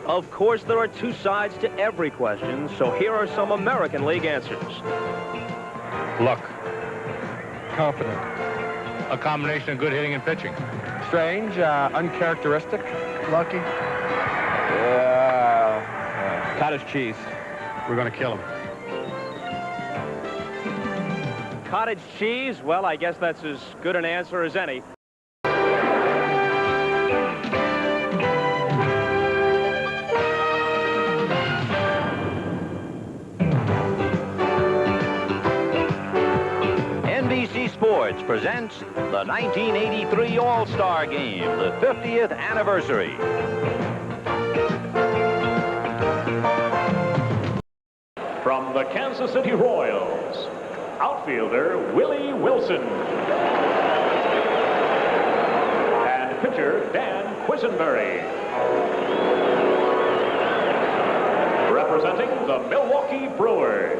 Of course, there are two sides to every question, so here are some American League answers. Luck. Confident. A combination of good hitting and pitching. Strange, uncharacteristic. Lucky. Cottage cheese. We're going to kill him. Cottage cheese? Well, I guess that's as good an answer as any. NBC Sports presents the 1983 All-Star Game, the 50th anniversary. From the Kansas City Royals, outfielder Willie Wilson. And pitcher Dan Quisenberry. Representing the Milwaukee Brewers,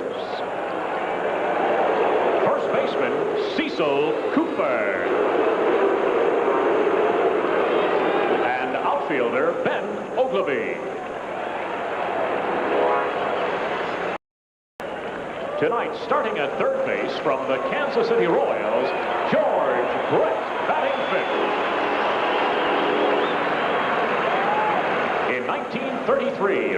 first baseman Cecil Cooper. And outfielder Ben Oglivie. Tonight, starting at third base from the Kansas City Royals, George Brett, batting fifth. In 1933,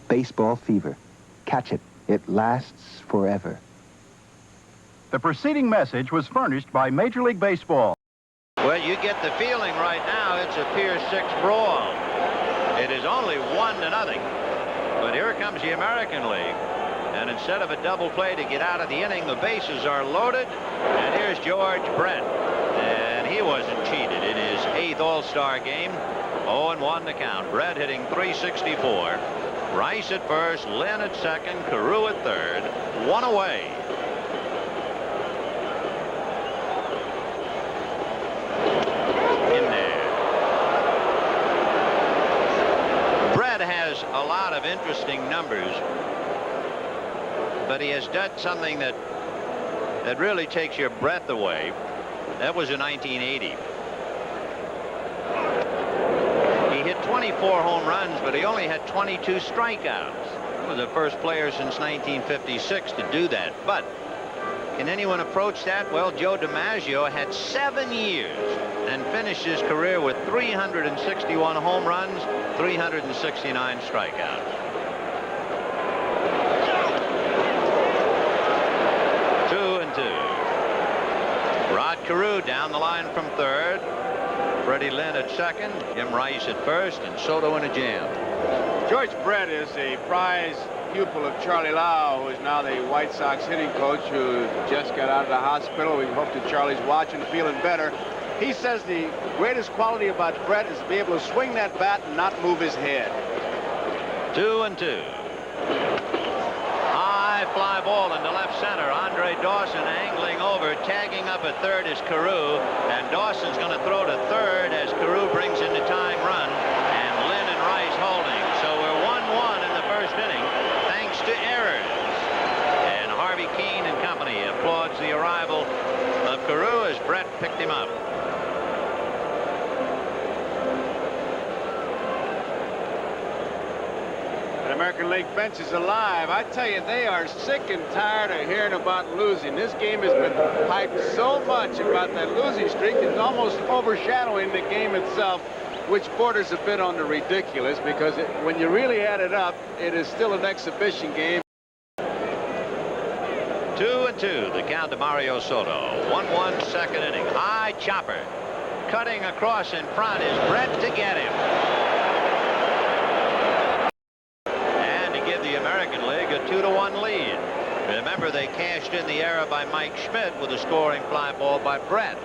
Baseball fever. Catch it. It lasts forever. The preceding message was furnished by Major League Baseball. Well, you get the feeling right now it's a Pier 6 brawl. It is only 1-0. But here comes the American League. And instead of a double play to get out of the inning, the bases are loaded. And here's George Brett. And he wasn't cheated in his 8th All-Star game. 0-1 to count. Brett hitting .364. Rice at first, Lynn at second, Carew at third, one away. In there. Brett has a lot of interesting numbers, but he has done something that really takes your breath away. That was in 1980. He hit 24 home runs, but he only had 22 strikeouts. He was the first player since 1956 to do that. But can anyone approach that? Well, Joe DiMaggio had 7 years and finished his career with 361 home runs, 369 strikeouts. 2-2. Rod Carew down the line from third. Freddie Lynn at second, Jim Rice at first, and Soto in a jam. George Brett is a prize pupil of Charlie Lau, who is now the White Sox hitting coach, who just got out of the hospital. We hope that Charlie's watching, feeling better. He says the greatest quality about Brett is to be able to swing that bat and not move his head. 2-2. High fly ball into left center. Andre Dawson angling over, tagging up at third is Carew, and Dawson's going to throw to third as Carew brings in the tying run, and Lynn and Rice holding. So we're 1-1 in the first inning, thanks to errors. And Harvey Keene and company applauds the arrival of Carew as Brett picked him up. American League bench is alive. I tell you, they are sick and tired of hearing about losing. This game has been hyped so much about that losing streak, it's almost overshadowing the game itself, which borders a bit on the ridiculous, because when you really add it up, it is still an exhibition game. 2-2, the count to Mario Soto. 1-1 second inning. High chopper. Cutting across in front is Brett to get him. American League a 2-1 lead. Remember, they cashed in the error by Mike Schmidt with a scoring fly ball by Brett.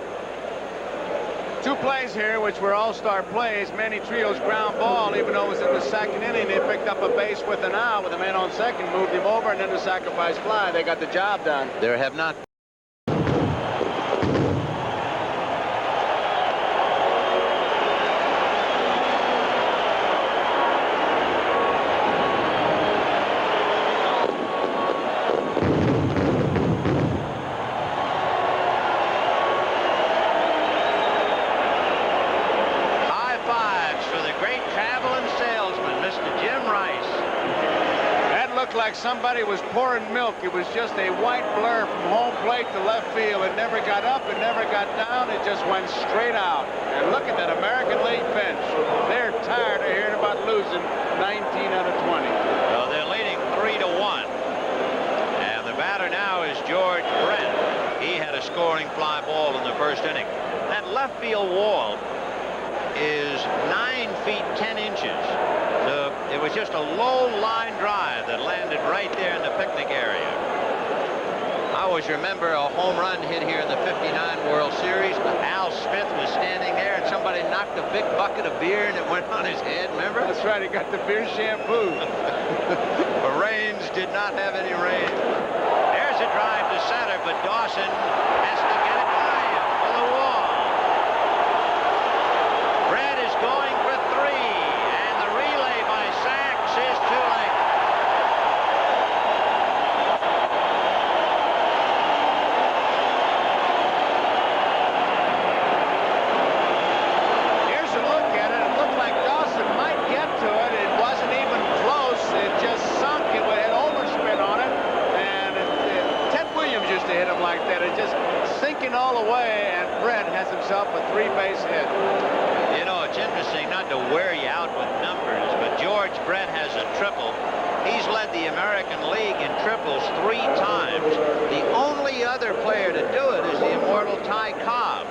Two plays here which were all-star plays. Manny Trio's ground ball, even though it was in the second inning, they picked up a base with an out with a man on second, moved him over, and then the sacrifice fly. They got the job done. There have not like somebody was pouring milk. It was just a white blur from home plate to left field. It never got up, it never got down, it just went straight out. And look at that American League bench. They're tired of hearing about losing 19 out of 20. So they're leading 3-1. And the batter now is George Brett. He had a scoring fly ball in the first inning. That left field wall is 9 feet 10 inches. So it was just a low line drive that landed right there in the picnic area. I always remember a home run hit here in the '59 World Series. Al Smith was standing there and somebody knocked a big bucket of beer and it went on his head, remember? That's right, he got the beer shampoo. The Rains did not have any rain. There's a drive to center, but Dawson has to get it by him for the wall. Brett is going for 3, and the relay by Sachs is too late. Here's a look at it. It looked like Dawson might get to it. It wasn't even close. It just sunk. It had overspin on it. And Ted Williams used to hit him like that. It just sinking all the way, and Brett has himself a 3-base hit. You know, it's interesting not to wear you out with numbers, but George Brett has a triple. He's led the American League in triples 3 times. The only other player to do it is the immortal Ty Cobb.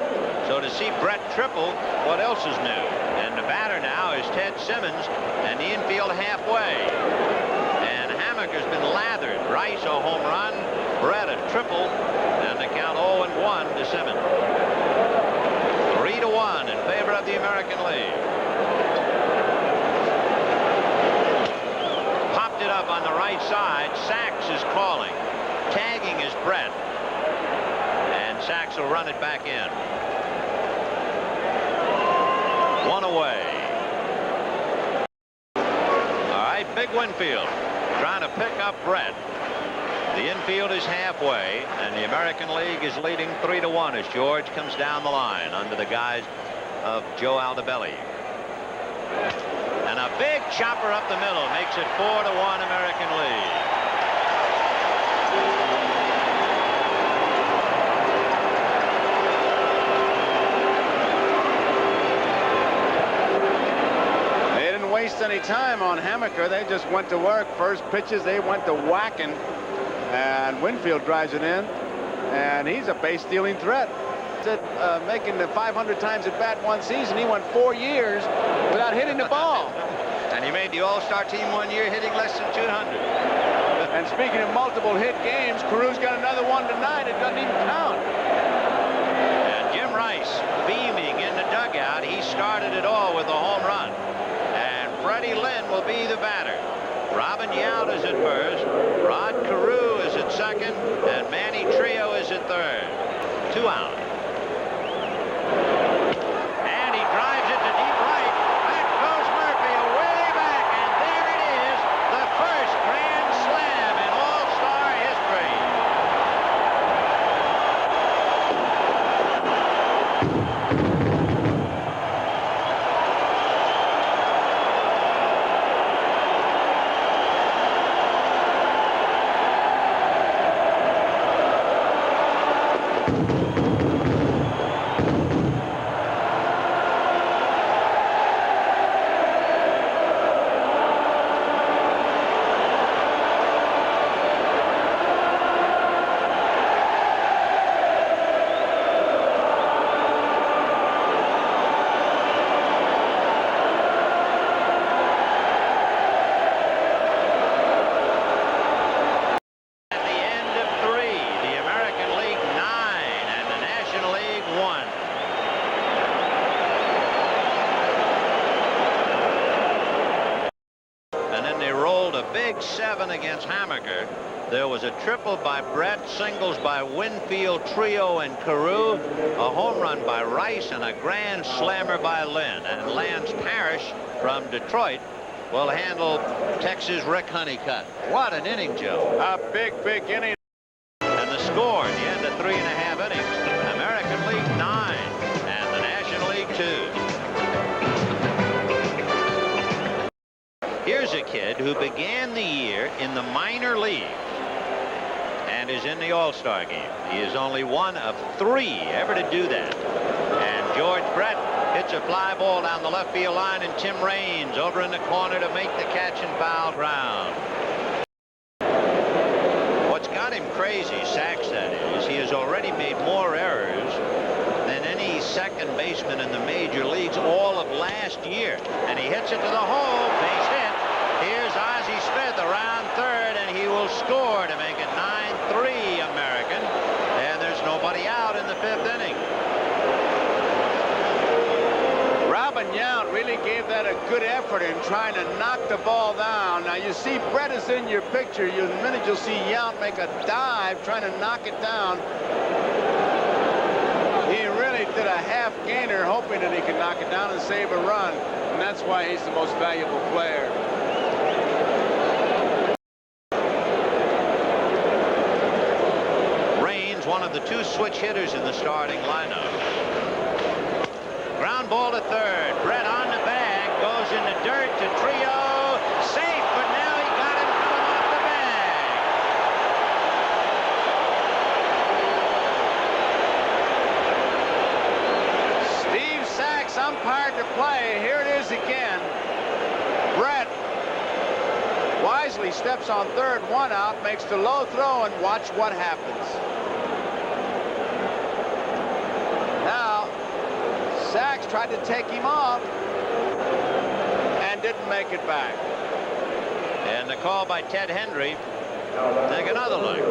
So to see Brett triple, what else is new? And the batter now is Ted Simmons, and the infield halfway. And Hamaker's been lathered. Rice a home run, Brett a triple, and the count 0-1 to Simmons. 3-1 in favor of the American League. Popped it up on the right side. Sachs is calling. Tagging is Brett. And Sachs will run it back in. 1 away. All right, Big Winfield trying to pick up Brett. The infield is halfway, and the American League is leading 3-1 as George comes down the line under the guise of Joe Aldebelli. And a big chopper up the middle makes it 4-1 American League. They didn't waste any time on Hamaker. They just went to work. First pitches, they went to whacking. And Winfield drives it in, and he's a base-stealing threat. Making the 500 times at bat one season, he went 4 years without hitting the ball. And he made the All-Star team 1 year, hitting less than 200. And speaking of multiple hit games, Carew's got another one tonight. It doesn't even count. And Jim Rice beaming in the dugout. He started it all with a home run. And Freddie Lynn will be the batter. Robin Yount is at first, Rod Carew is at second, and Manny Trio is at third. 2 out. And he drives it to deep right. Back goes Murphy, away back, and there it is, the first grand slam in All-Star history. Big 7 against Hamaker. There was a triple by Brett, singles by Winfield, Trio, and Carew, a home run by Rice, and a grand slammer by Lynn. And Lance Parrish from Detroit will handle Texas Rick Honeycutt. What an inning, Joe. A big, big inning. And the score at the end of 3.5 innings. American League 9 and the National League 2. Here's a kid who began the year in the minor leagues and is in the All-Star game. He is only one of 3 ever to do that. And George Brett hits a fly ball down the left field line, and Tim Raines over in the corner to make the catch and foul ground. What's got him crazy, Sachs, that is, he has already made more errors than any second baseman in the major leagues all of last year. And he hits it to the hole, base hit. Here's Ozzie Smith around third, and he will score to make it 9-3 American. And there's nobody out in the 5th inning. Robin Yount really gave that a good effort in trying to knock the ball down. Now you see Brett is in your picture. In a minute you'll see Yount make a dive trying to knock it down. He really did a half gainer hoping that he could knock it down and save a run. And that's why he's the most valuable player. Raines, one of the 2 switch hitters in the starting lineup. Ground ball to third. Brett on the bag, goes in the dirt to Trio. Safe, but now he got him coming off the bag. Steve Sachs umpired the play. Here it is again. Brett wisely steps on third, 1 out, makes the low throw, and watch what happens. Now, Sachs tried to take him off and didn't make it back. And the call by Ted Hendry. Take another look.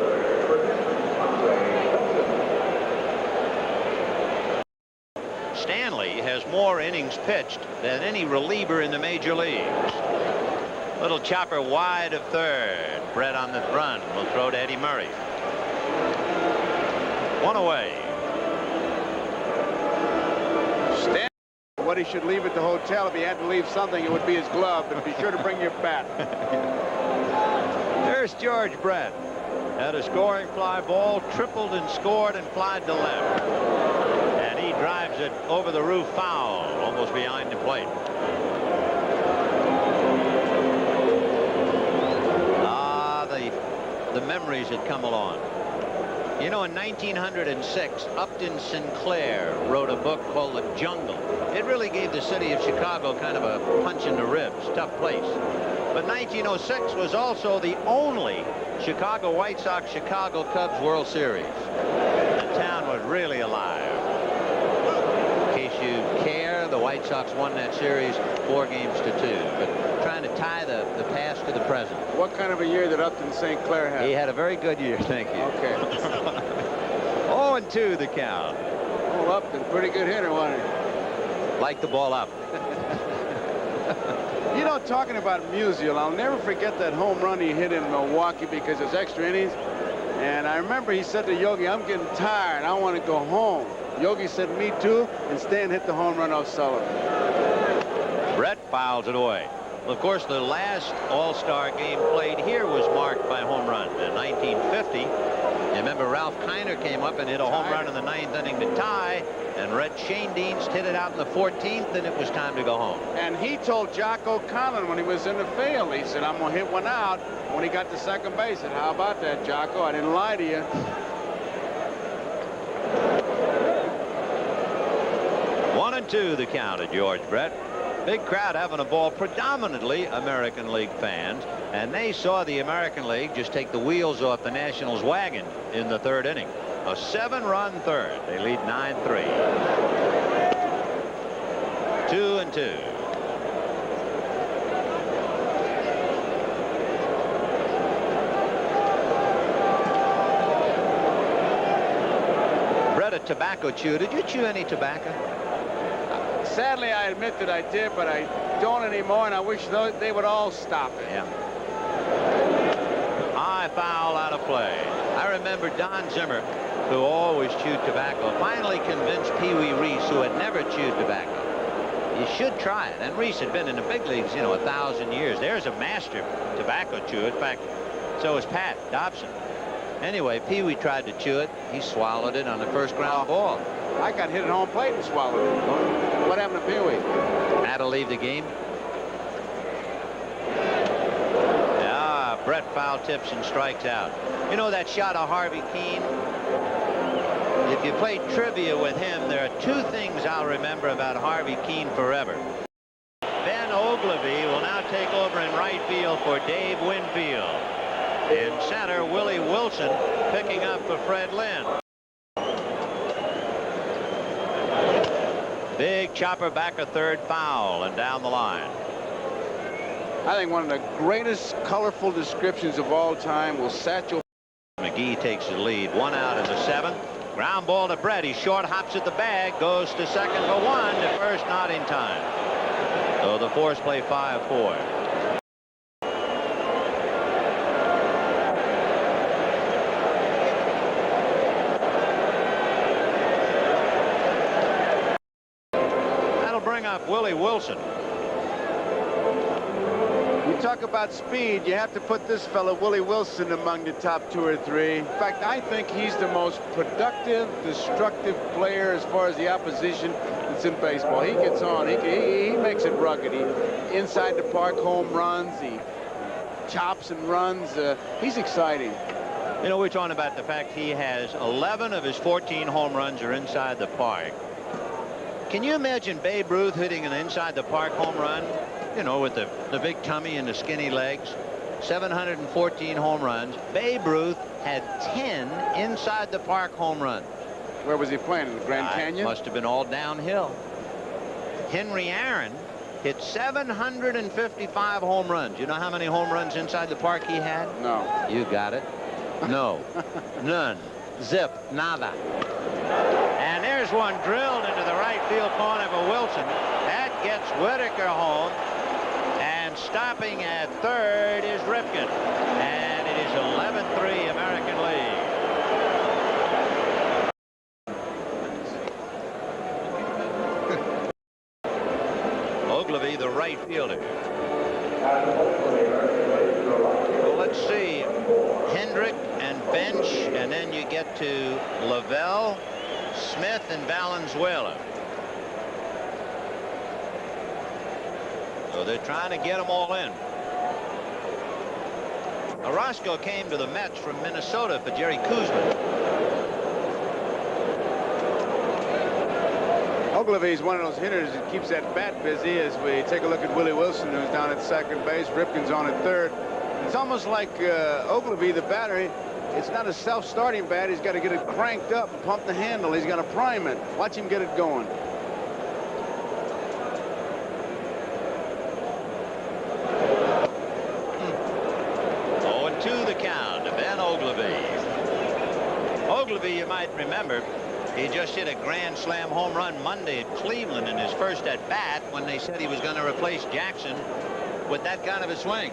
Stanley has more innings pitched than any reliever in the major leagues. Little chopper wide of third. Brett on the run will throw to Eddie Murray. 1 away. Stanley, what he should leave at the hotel, if he had to leave something, it would be his glove, but be sure to bring your bat. There's George Brett. Had a scoring fly ball, tripled and scored and flied to left. And he drives it over the roof foul, almost behind the plate. The memories that come along. You know, in 1906, Upton Sinclair wrote a book called The Jungle. It really gave the city of Chicago kind of a punch in the ribs, tough place. But 1906 was also the only Chicago White Sox, Chicago Cubs World Series. The town was really alive. In case you care, the White Sox won that series 4 games to 2. But trying to tie the past to the present. What kind of a year did Upton St. Clair have? He had a very good year, thank you. Okay. 0-2 the count. Oh, Upton, pretty good hitter, wasn't he? Like the ball up. You know, talking about Musial, I'll never forget that home run he hit in Milwaukee because it's extra innings. And I remember he said to Yogi, I'm getting tired. I want to go home. Yogi said, me too. And Stan hit the home run off Sullivan. Brett fouls it away. Well, of course, the last All-Star game played here was marked by home run in 1950. You remember Ralph Kiner came up and hit a home run in the 9th inning to tie, and Red Shane Dienst hit it out in the 14th, and it was time to go home. And he told Jocko Conlon when he was in the field, he said, I'm going to hit one out. When he got to second base, he said, how about that, Jocko? I didn't lie to you. One and two the count at George Brett. Big crowd having a ball, predominantly American League fans, and they saw the American League just take the wheels off the Nationals wagon in the 3rd inning. A 7-run third. They lead 9-3. 2-2. Brett, a tobacco chew. Did you chew any tobacco? Sadly, I admit that I did, but I don't anymore, and I wish they would all stop it. Yeah. High foul out of play. I remember Don Zimmer, who always chewed tobacco, finally convinced Pee Wee Reese, who had never chewed tobacco. You should try it. And Reese had been in the big leagues, you know, 1,000 years. There's a master tobacco chewer. In fact, so is Pat Dobson. Anyway, Pee Wee tried to chew it. He swallowed it on the first ground ball. I got hit at home plate and swallowed it. What happened to Pee Wee? Had to leave the game. Brett foul tips and strikes out. You know that shot of Harvey Keene? If you played trivia with him, there are two things I'll remember about Harvey Keene forever. Ben Ogilvie will now take over in right field for Dave Winfield. In center, Willie Wilson picking up for Fred Lynn. Big chopper back a third, foul and down the line. I think one of the greatest colorful descriptions of all time will Satchel. McGee takes the lead. 1 out in the 7th. Ground ball to Brett. He short hops at the bag, goes to second for 1, to first, not in time. So the Force play 5-4. That'll bring up Willie Wilson. You talk about speed, you have to put this fellow Willie Wilson among the top 2 or 3. In fact, I think he's the most productive, destructive player as far as the opposition that's in baseball. He gets on, he makes it rugged. He inside the park home runs, he chops and runs. He's exciting. You know, we're talking about the fact he has 11 of his 14 home runs are inside the park. Can you imagine Babe Ruth hitting an inside the park home run? You know, with the big tummy and the skinny legs. 714 home runs. Babe Ruth had 10 inside the park home runs. Where was he playing? In the Grand Canyon? Must have been all downhill. Henry Aaron hit 755 home runs. You know how many home runs inside the park he had? No. You got it. No. None. Zip. Nada. And there's one drilled into the right field corner for Wilson. That gets Whitaker home. And stopping at third is Ripken. And it is 11-3 American League. Ogilvie, the right fielder. Well, let's see. Hendrick and Bench, and then you get to Lavelle, Smith, and Valenzuela. So they're trying to get them all in. Orozco came to the Mets from Minnesota for Jerry Koosman. Ogilvie's one of those hitters that keeps that bat busy. As we take a look at Willie Wilson, who's down at second base. Ripken's on at third. It's almost like Ogilvie, the batter, it's not a self-starting bat. He's got to get it cranked up and pump the handle. He's got to prime it. Watch him get it going. Ogilvie, you might remember, he just hit a grand slam home run Monday at Cleveland in his first at bat when they said he was going to replace Jackson with that kind of a swing.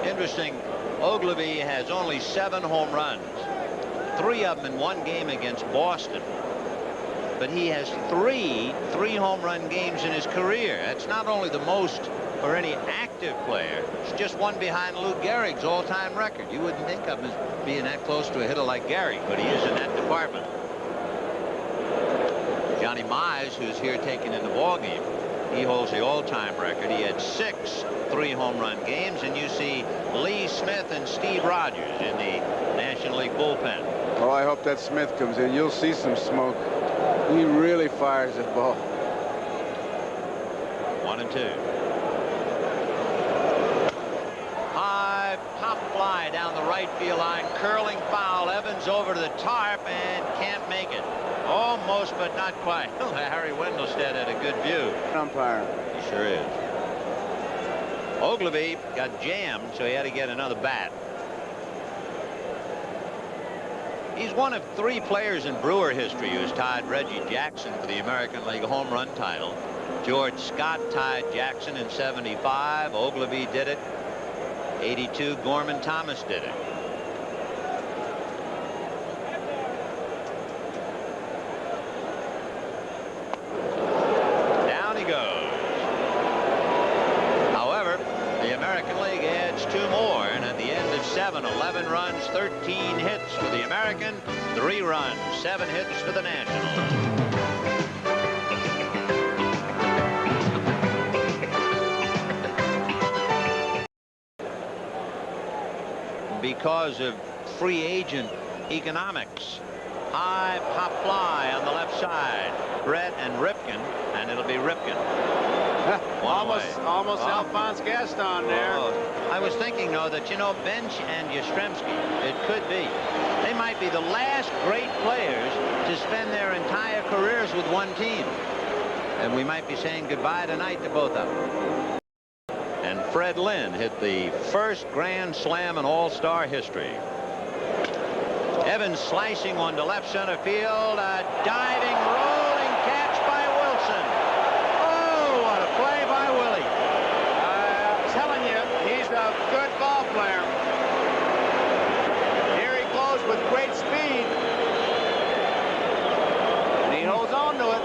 Interesting, Ogilvie has only 7 home runs, 3 of them in one game against Boston. But he has three home run games in his career. That's not only the most for any active player, it's just one behind Lou Gehrig's all-time record. You wouldn't think of him as being that close to a hitter like Gehrig, but he is in that department. Johnny Mize, who's here taking in the ball game, he holds the all-time record. He had 6 3-home run games, and you see Lee Smith and Steve Rogers in the National League bullpen. Oh, I hope that Smith comes in. You'll see some smoke. He really fires the ball. 1-2. High pop fly down the right field line, curling foul. Evans over to the tarp and can't make it. Almost, but not quite. Harry Wendelstedt had a good view. Umpire. He sure is. Ogilvie got jammed, so he had to get another bat. He's one of 3 players in Brewer history who's tied Reggie Jackson for the American League home run title. George Scott tied Jackson in '75. Ogilvie did it. '82, Gorman Thomas did it. 1. 11 runs, 13 hits for the American, 3 runs, 7 hits for the National. Because of free agent economics. High pop fly on the left side. Brett and Ripken, and it'll be Ripken. almost Alphonse Gaston there. I was thinking, though, that, Bench and Yastrzemski, it could be. They might be the last great players to spend their entire careers with one team. And we might be saying goodbye tonight to both of them. And Fred Lynn hit the first grand slam in All-Star history. Evans slicing one to left center field. A diving, rolling catch by Wilson. Oh, what a play by Willie. I'm telling you, he's a good ball player. Here he goes with great speed. And he holds on to it.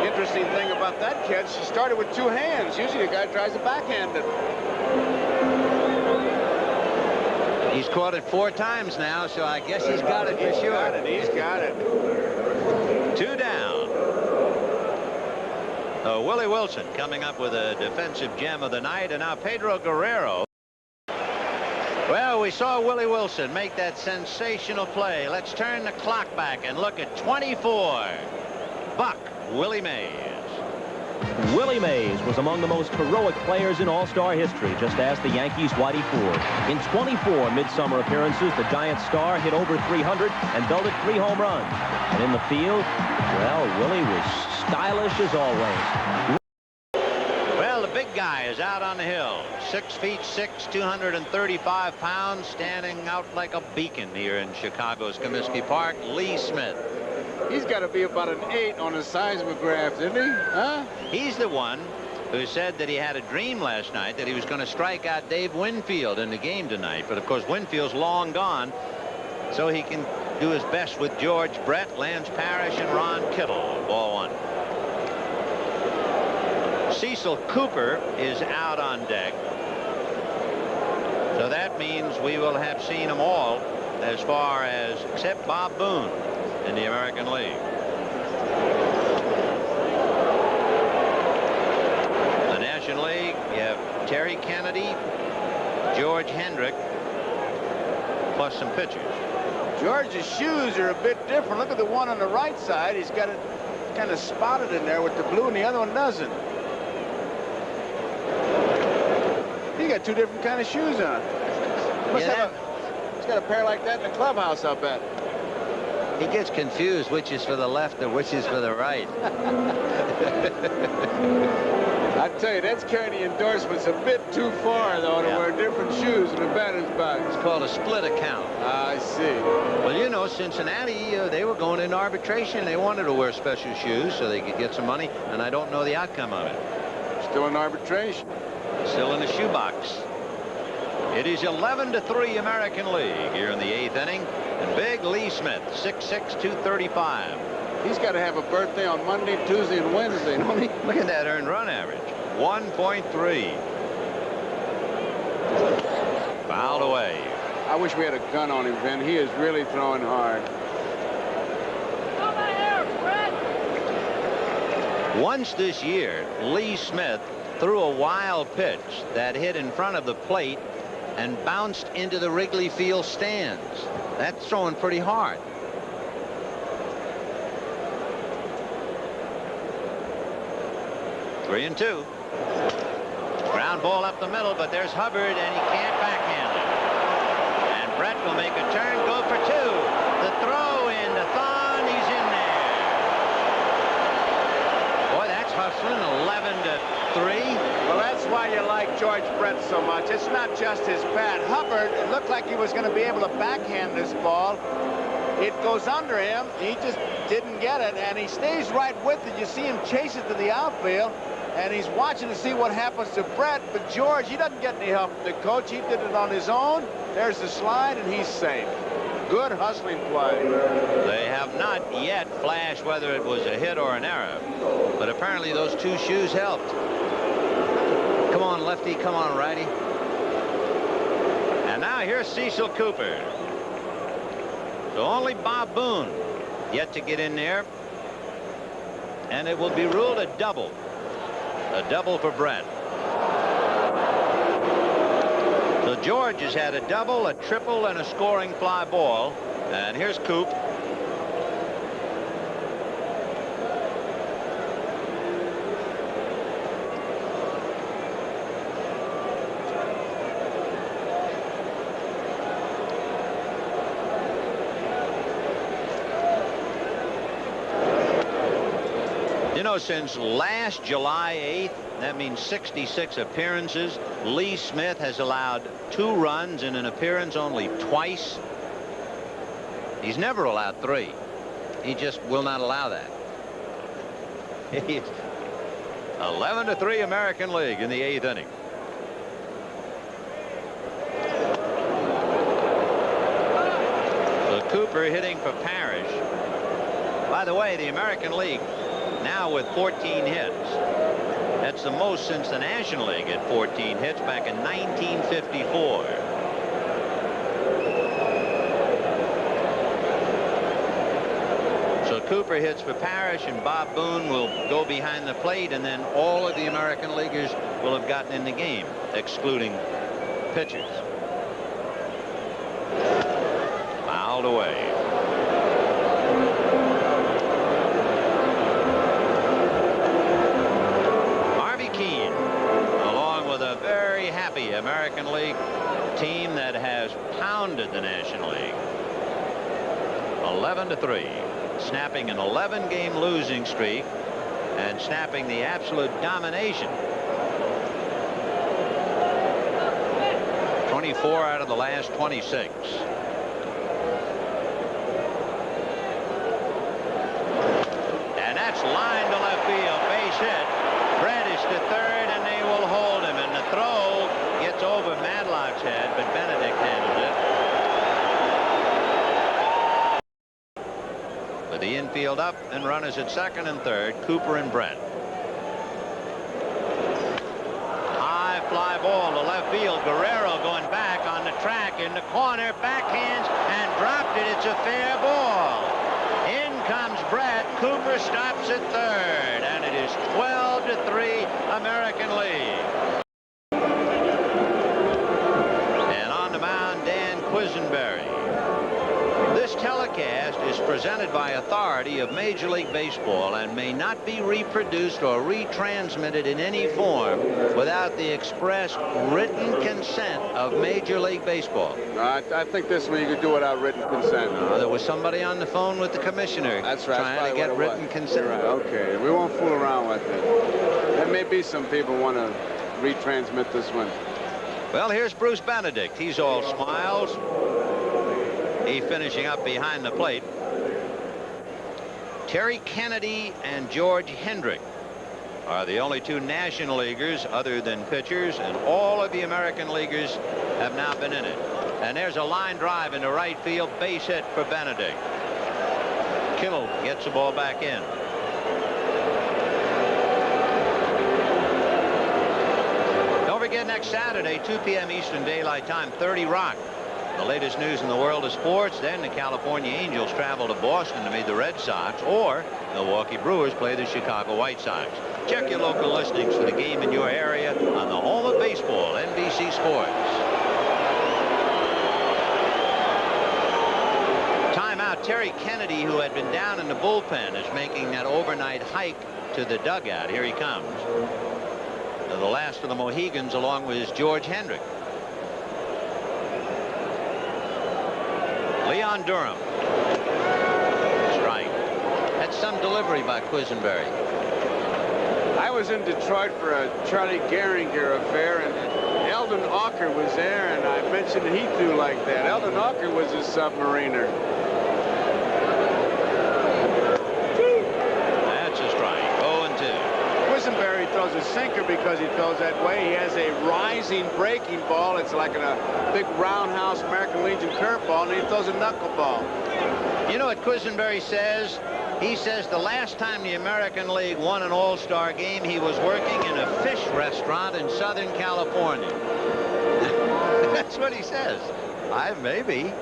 Interesting thing about that catch, she started with 2 hands. Usually the guy tries to backhand it. He's caught it 4 times now, so I guess he's got it for sure. He's got it. 2 down. Willie Wilson coming up with a defensive gem of the night, and now Pedro Guerrero. Well, we saw Willie Wilson make that sensational play. Let's turn the clock back and look at 24. Buck Willie Mays. Willie Mays was among the most heroic players in All-Star history, just ask the Yankees' Whitey Ford. In 24 midsummer appearances, the Giant star hit over 300 and belted 3 home runs. And in the field, well, Willie was stylish as always. Well, the big guy is out on the hill. 6'6", 235 pounds, standing out like a beacon here in Chicago's Comiskey Park. Lee Smith. He's got to be about an 8 on his seismograph, isn't he? Huh? He's the one who said that he had a dream last night that he was going to strike out Dave Winfield in the game tonight. But, of course, Winfield's long gone, so he can do his best with George Brett, Lance Parrish, and Ron Kittle. Ball 1. Cecil Cooper is out on deck. So that means we will have seen them all as far as, except Bob Boone, in the American League. The National League, you have Terry Kennedy, George Hendrick, plus some pitchers. George's shoes are a bit different. Look at the one on the right side. He's got it kind of spotted in there with the blue, and the other one doesn't. He got 2 different kind of shoes on. He's got a pair like that in the clubhouse, I'll bet. He gets confused which is for the left and which is for the right. I tell you, that's carrying the endorsements a bit too far, though, to wear different shoes in the batter's box. It's called a split account. I see. Well, Cincinnati, they were going in arbitration. They wanted to wear special shoes so they could get some money, and I don't know the outcome of it. Still in arbitration. Still in the shoebox. It is 11-3 American League here in the 8th inning. And big Lee Smith, 6'6", 235. He's got to have a birthday on Monday, Tuesday, and Wednesday, don't he? Look at that earned run average, 1.3. Fouled away. I wish we had a gun on him, Ben. He is really throwing hard. Once this year, Lee Smith threw a wild pitch that hit in front of the plate and bounced into the Wrigley Field stands. That's throwing pretty hard. Three and two. Ground ball up the middle, but there's Hubbard, and he can't backhand it. And Brett will make a turn, go for 2. The throw in the Thon, he's in there. Boy, that's hustling. 11-3. Well, that's why you like George Brett so much. It's not just his bat. Hubbard, it looked like he was going to be able to backhand this ball. It goes under him. He just didn't get it, and he stays right with it. You see him chase it to the outfield, and he's watching to see what happens to Brett. But George, he doesn't get any help from the coach. He did it on his own. There's the slide, and he's safe. Good hustling play. They have not yet flashed whether it was a hit or an error, but apparently those two shoes helped. Come on, lefty. Come on, righty. And now here's Cecil Cooper. So only Bob Boone yet to get in there. And it will be ruled a double. A double for Brett. So George has had a double, a triple, and a scoring fly ball. And here's Coop. You know, since last July 8th, that means 66 appearances, Lee Smith has allowed 2 runs in an appearance only twice. He's never allowed 3. He just will not allow that. 11-3 American League in the 8th inning. So Cooper hitting for Parrish. By the way, the American League now with 14 hits. That's the most since the National League had 14 hits back in 1954. So Cooper hits for Parrish, and Bob Boone will go behind the plate, and then all of the American Leaguers will have gotten in the game, excluding pitchers. Fouled away. American League team that has pounded the National League. 11-3, snapping an 11-game losing streak and snapping the absolute domination. 24 out of the last 26. And that's line to left field, base hit. Reddish to third, and they will hold him. And the throw gets over Madlock's head, but Benedict handles it. With the infield up and runners at second and third, Cooper and Brett. High fly ball to left field. Guerrero going back on the track in the corner, backhands and dropped it. It's a fair ball. In comes Brett. Cooper stops at third, and it is 12-3 American League. And on the mound, Dan Quisenberry. This telecast is presented by authority of Major League Baseball and may not be reproduced or retransmitted in any form without the express written consent of Major League Baseball. I think this one you could do without written consent. There was somebody on the phone with the commissioner. That's right. Trying to get written consent. Right. Okay, we won't fool around with it. There may be some people want to retransmit this one. Well, here's Bruce Benedict. He's all smiles. He finishing up behind the plate. Terry Kennedy and George Hendrick are the only 2 National Leaguers other than pitchers, and all of the American Leaguers have now been in it. And there's a line drive into right field, base hit for Benedict. Kittle gets the ball back in. Don't forget, next Saturday, 2 p.m. Eastern Daylight Time, 30 Rock. The latest news in the world of sports. Then the California Angels travel to Boston to meet the Red Sox, or Milwaukee Brewers play the Chicago White Sox. Check your local listings for the game in your area on the home of baseball, NBC Sports. Timeout. Terry Kennedy, who had been down in the bullpen, is making that overnight hike to the dugout. Here he comes. The last of the Mohegans, along with George Hendrick. Leon Durham. Strike. That's some delivery by Quisenberry. I was in Detroit for a Charlie Gehringer affair, and Eldon Auker was there, and I mentioned he threw like that. Eldon Auker was a submariner. That's a strike. 0-2. Quisenberry throws throws a sinker because he throws that way. He has a rising breaking ball. It's like a big roundhouse American Legion curveball, and he throws a knuckleball. You know what Quisenberry says? He says the last time the American League won an All-Star game, he was working in a fish restaurant in Southern California. That's what he says. Maybe.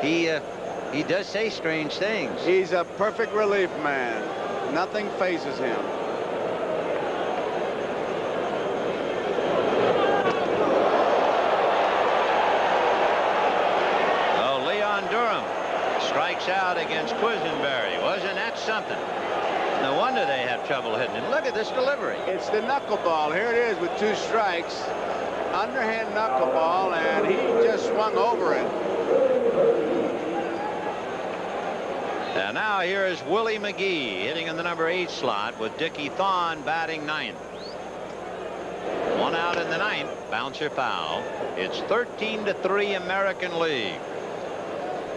He does say strange things. He's a perfect relief man. Nothing phases him. Oh, Leon Durham strikes out against Quisenberry. Wasn't that something? No wonder they have trouble hitting him. Look at this delivery. It's the knuckleball. Here it is with 2 strikes. Underhand knuckleball, and he just swung over it. And now here is Willie McGee hitting in the number 8 slot with Dickie Thon batting 9th. 1 out in the 9th. Bouncer foul. It's 13-3 American League.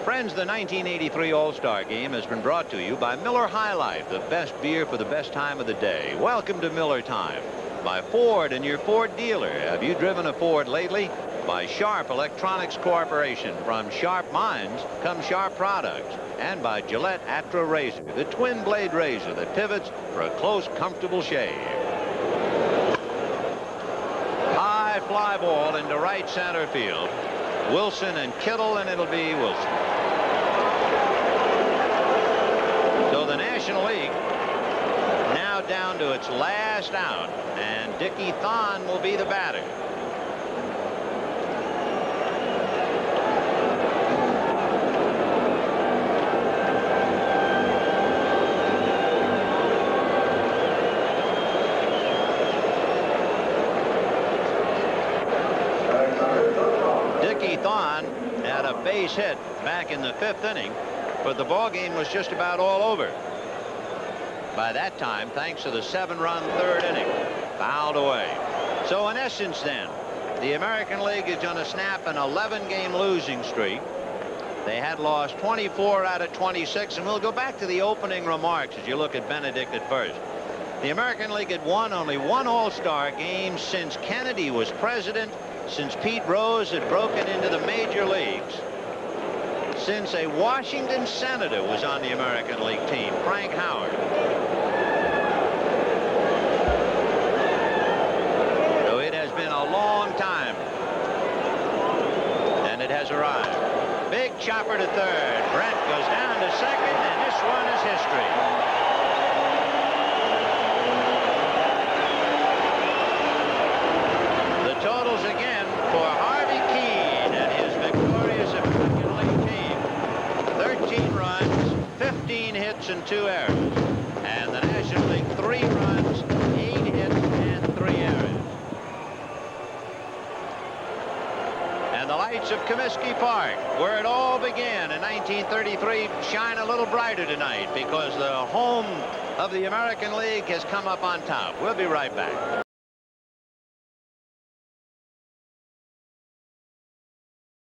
Friends, the 1983 All-Star Game has been brought to you by Miller High Life, the best beer for the best time of the day. Welcome to Miller Time. By Ford and your Ford dealer. Have you driven a Ford lately? By Sharp Electronics Corporation. From Sharp Minds come Sharp products. And by Gillette Atra Razor, the twin blade razor that pivots for a close, comfortable shave. High fly ball into right center field. Wilson and Kittle, and it'll be Wilson. So the National League now down to its last out, and Dickie Thon will be the batter. Dickie Thon had a base hit back in the 5th inning, but the ball game was just about all over by that time, thanks to the 7-run 3rd inning. Fouled away. So in essence then, the American League is going to snap an 11-game losing streak. They had lost 24 out of 26, and we'll go back to the opening remarks as you look at Benedict at first. The American League had won only 1 All-Star game since Kennedy was president, since Pete Rose had broken into the major leagues, since a Washington senator was on the American League team, Frank Howard. So it has been a long time, and it has arrived. Big chopper to 3rd. Brent goes down to 2nd, and this one is history. Totals again for Harvey Keene and his victorious American League team. 13 runs, 15 hits, and 2 errors. And the National League 3 runs, 8 hits, and 3 errors. And the lights of Comiskey Park, where it all began in 1933, shine a little brighter tonight because the home of the American League has come up on top. We'll be right back.